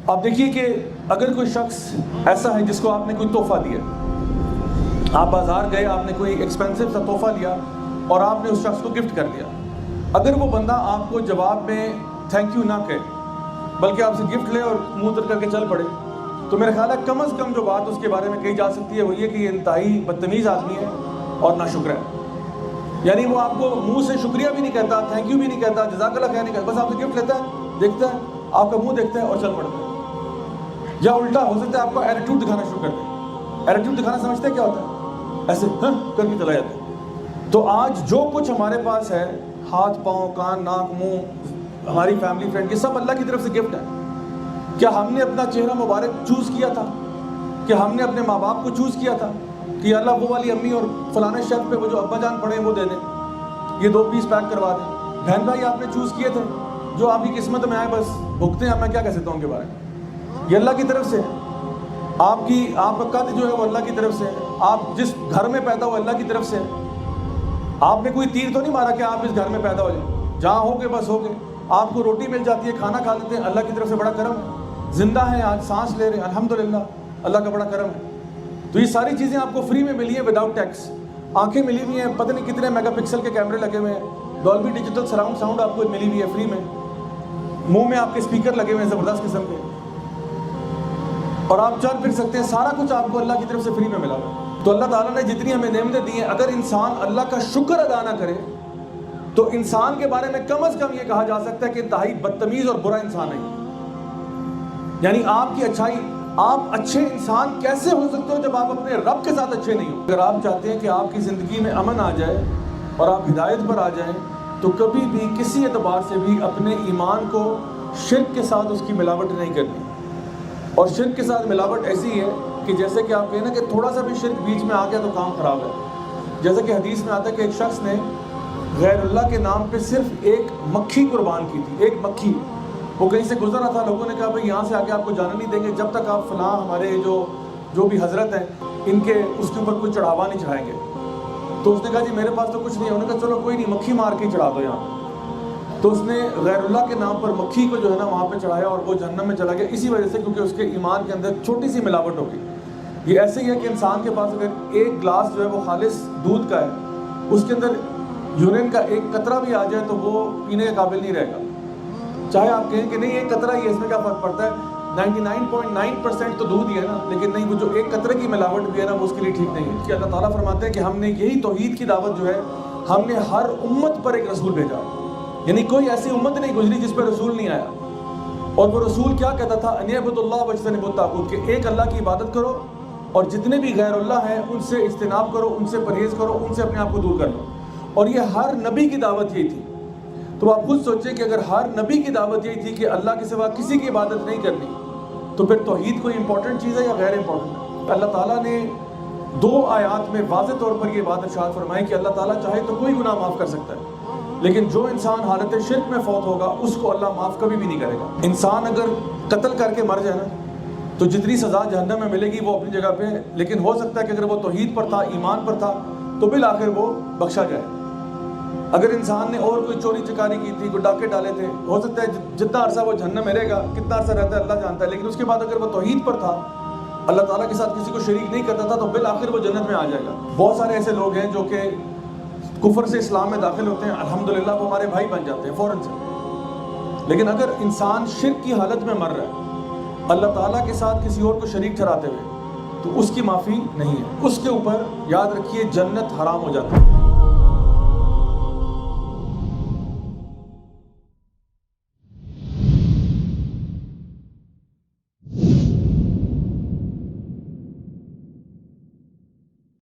آپ دیکھیے کہ اگر کوئی شخص ایسا ہے جس کو آپ نے کوئی تحفہ دیا، آپ بازار گئے، آپ نے کوئی ایکسپینسو سا تحفہ لیا اور آپ نے اس شخص کو گفٹ کر دیا، اگر وہ بندہ آپ کو جواب میں تھینک یو نہ کہے بلکہ آپ سے گفٹ لے اور منہ تر کر کے چل پڑے، تو میرا خیال ہے کم از کم جو بات اس کے بارے میں کہی جا سکتی ہے وہ یہ کہ یہ انتہائی بدتمیز آدمی ہے اور ناشکر ہے۔ یعنی وہ آپ کو منہ سے شکریہ بھی نہیں کہتا، تھینک یو بھی نہیں کہتا، جزاک اللہ خیر نہیں کہتا، بس آپ سے گفٹ لیتا ہے، دیکھتا ہے، آپ کا منہ دیکھتا ہے اور چل پڑتا ہے۔ یا الٹا ہو سکتا ہے آپ کو ایٹیٹیوڈ دکھانا شروع کر دیں۔ ایٹیٹیوڈ دکھانا سمجھتے ہیں کیا ہوتا ہے؟ ایسے ہاں کر کے چلا جاتا ہے۔ تو آج جو کچھ ہمارے پاس ہے، ہاتھ پاؤں کان ناک منہ، ہماری فیملی فرینڈ، یہ سب اللہ کی طرف سے گفٹ ہے۔ کیا ہم نے اپنا چہرہ مبارک چوز کیا تھا؟ کیا ہم نے اپنے ماں باپ کو چوز کیا تھا کہ اللہ وہ والی امی اور فلانے شیلف پہ وہ جو ابا جان پڑے ہیں وہ دے دیں، یہ 2 پیس پیک کروا دیں؟ بہن بھائی آپ نے چوز کیے تھے، جو آپ کی قسمت میں آئے بس بھگتے ہیں۔ میں کیا کہہ سکتا ہوں ان کے بارے میں؟ یہ اللہ کی طرف سے ہے۔ آپ کا قد جو ہے وہ اللہ کی طرف سے ہے۔ آپ جس گھر میں پیدا ہو اللہ کی طرف سے ہے۔ آپ نے کوئی تیر تو نہیں مارا کہ آپ اس گھر میں پیدا ہو جائیں، جہاں ہو گے بس ہو گے۔ آپ کو روٹی مل جاتی ہے، کھانا کھا لیتے ہیں، اللہ کی طرف سے بڑا کرم ہے۔ زندہ ہیں، آج سانس لے رہے ہیں، الحمدللہ، اللہ کا بڑا کرم ہے۔ تو یہ ساری چیزیں آپ کو فری میں ملی ہیں وداؤٹ ٹیکس۔ آنکھیں ملی ہوئی ہیں، پتہ نہیں کتنے میگا پکسل کے کیمرے لگے ہوئے ہیں، ڈولبی ڈیجیٹل سراؤنڈ ساؤنڈ آپ کو ملی ہوئی ہے فری میں، منہ میں آپ کے اسپیکر لگے ہوئے ہیں زبردست قسم کے، اور آپ چل پھر سکتے ہیں۔ سارا کچھ آپ کو اللہ کی طرف سے فری میں ملا ہوا ہے۔ تو اللہ تعالیٰ نے جتنی ہمیں نعمتیں دی ہیں، اگر انسان اللہ کا شکر ادا نہ کرے تو انسان کے بارے میں کم از کم یہ کہا جا سکتا ہے کہ انتہائی بدتمیز اور برا انسان ہے۔ یعنی آپ کی اچھائی، آپ اچھے انسان کیسے ہو سکتے ہو جب آپ اپنے رب کے ساتھ اچھے نہیں ہو؟ اگر آپ چاہتے ہیں کہ آپ کی زندگی میں امن آ جائے اور آپ ہدایت پر آ جائیں تو کبھی بھی کسی اعتبار سے بھی اپنے ایمان کو شرک کے ساتھ اس کی ملاوٹ نہیں کرنی۔ اور شرک کے ساتھ ملاوٹ ایسی ہے کہ جیسے کہ آپ کہیں نا کہ تھوڑا سا بھی شرک بیچ میں آ گیا تو کام خراب ہے۔ جیسے کہ حدیث میں آتا ہے کہ ایک شخص نے غیر اللہ کے نام پہ صرف ایک مکھی قربان کی تھی، ایک مکھی۔ وہ کہیں سے گزر رہا تھا، لوگوں نے کہا بھائی یہاں سے آگے آپ کو جانا نہیں دیں گے جب تک آپ فلاں ہمارے جو بھی حضرت ہیں ان کے اس کے اوپر کوئی چڑھاوا نہیں چڑھائیں گے۔ تو اس نے کہا جی میرے پاس تو کچھ نہیں ہے۔ انہوں نے کہا چلو کوئی نہیں، مکھی مار کے چڑھا دو یہاں۔ تو اس نے غیر اللہ کے نام پر مکھی کو جو ہے نا وہاں پہ چڑھایا اور وہ جہنم میں چلا گیا، اسی وجہ سے کیونکہ اس کے ایمان کے اندر چھوٹی سی ملاوٹ ہوگی۔ یہ ایسے ہی ہے کہ انسان کے پاس اگر ایک گلاس جو ہے وہ خالص دودھ کا ہے، اس کے اندر یورین کا ایک قطرہ بھی آ جائے تو وہ پینے کے قابل نہیں رہے گا۔ چاہے آپ کہیں کہ نہیں ایک قطرہ ہی ہے، اس میں کیا فرق پڑتا ہے، 99.9% تو دودھ ہی ہے نا، لیکن نہیں، وہ جو ایک قطرے کی ملاوٹ بھی ہے نا وہ اس کے لیے ٹھیک نہیں ہے۔ کہ اللہ تعالیٰ فرماتے ہیں کہ ہم نے یہی توحید کی دعوت جو ہے ہم نے ہر امت پر ایک رسول بھیجا، یعنی کوئی ایسی امت نہیں گزری جس پہ رسول نہیں آیا۔ اور وہ رسول کیا کہتا تھا، ان اعبدوا اللہ واجتنبوا الطاغوت، کہ ایک اللہ کی عبادت کرو اور جتنے بھی غیر اللہ ہیں ان سے اجتناب کرو، ان سے پرہیز کرو، ان سے اپنے آپ کو دور کر لو۔ اور یہ ہر نبی کی دعوت یہی تھی۔ تو آپ خود سوچیں کہ اگر ہر نبی کی دعوت یہی تھی کہ اللہ کے سوا کسی کی عبادت نہیں کرنی، تو پھر توحید کوئی امپورٹنٹ چیز ہے یا غیر امپورٹنٹ ہے؟ اللہ تعالیٰ نے 2 آیات میں واضح طور پر یہ بات ارشاد فرمائی کہ اللہ تعالیٰ چاہے تو کوئی گناہ معاف کر سکتا ہے، لیکن جو انسان حالت شرک میں فوت ہوگا اس کو اللہ معاف کبھی بھی نہیں کرے گا۔ انسان اگر قتل کر کے مر جائے نا تو جتنی سزا جہنم میں ملے گی وہ اپنی جگہ پہ ہے، لیکن ہو سکتا ہے کہ اگر وہ توحید پر تھا، ایمان پر تھا، تو بالآخر وہ بخشا جائے۔ اگر انسان نے اور کوئی چوری چکاری کی تھی، کوئی ڈاکے ڈالے تھے، ہو سکتا ہے جتنا عرصہ وہ جہنم میں رہے گا، کتنا عرصہ رہتا ہے اللہ جانتا ہے، لیکن اس کے بعد اگر وہ توحید پر تھا، اللہ تعالیٰ کے ساتھ کسی کو شریک نہیں کرتا تھا، تو بالآخر وہ جنت میں آ جائے گا۔ بہت سارے ایسے لوگ ہیں جو کہ کفر سے اسلام میں داخل ہوتے ہیں، الحمدللہ وہ ہمارے بھائی بن جاتے ہیں فوراً سے۔ لیکن اگر انسان شرک کی حالت میں مر رہا ہے اللہ تعالیٰ کے ساتھ کسی اور کو شریک ٹھہراتے ہوئے، تو اس کی معافی نہیں ہے، اس کے اوپر یاد رکھیے جنت حرام ہو جاتی ہے۔